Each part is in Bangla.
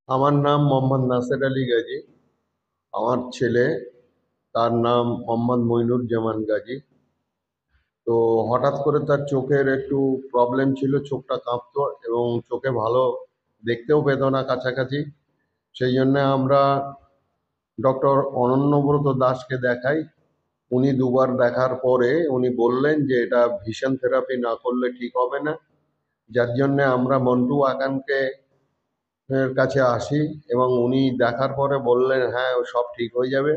আমার নাম মোহাম্মদ নাসের আলী গাজী। আমার ছেলে, তার নাম মোহাম্মদ মইনুজ্জামান গাজী। তো হঠাৎ করে তার চোখের একটু প্রবলেম ছিল, চোখটা কাঁপতো এবং চোখে ভালো দেখতেও পেত না কাছাকাছি। সেই জন্য আমরা ডক্টর অনন্যব্রত দাসকে দেখাই। উনি দুবার দেখার পরে উনি বললেন যে এটা ভিশন থেরাপি না করলে ঠিক হবে না, যার জন্য আমরা মন্টু আকানকে এর কাছে আসি এবং উনি দেখার পরে বললেন হ্যাঁ ও সব ঠিক হয়ে যাবে।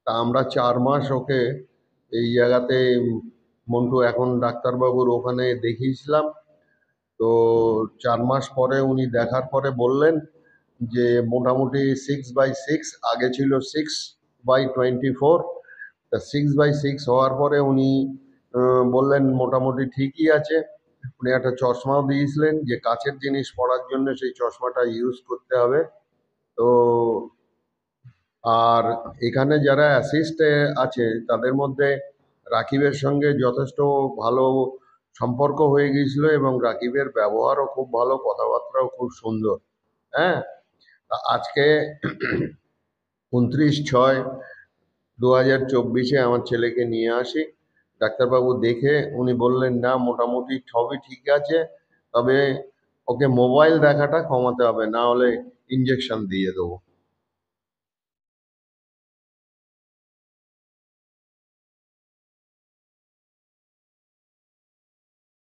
তা আমরা 4 মাস ওকে এই জায়গাতে মন্টু এখন ডাক্তারবাবুর ওখানে দেখিয়েছিলাম। তো 4 মাস পরে উনি দেখার পরে বললেন যে মোটামুটি 6/6, আগে ছিল 6/24। তা 6/6 হওয়ার পরে উনি বললেন মোটামুটি ঠিকই আছে। উনি একটা চশমাও দিয়েছিলেন যে কাচের জিনিস পড়ার জন্য সেই চশমাটা ইউজ করতে হবে। তো আর এখানে যারা অ্যাসিস্টে আছে তাদের মধ্যে রাকিবের সঙ্গে যথেষ্ট ভালো সম্পর্ক হয়ে গিয়েছিল এবং রাকিবের ব্যবহারও খুব ভালো, কথাবার্তাও খুব সুন্দর। হ্যাঁ, তা আজকে 29/6/2024 আমার ছেলেকে নিয়ে আসি। ডাক্তারবাবু দেখে উনি বললেন না মোটামুটি সবই ঠিক আছে, তবে ওকে মোবাইল দেখাটা কমাতে হবে, না হলে ইঞ্জেকশন দিয়ে দেবো।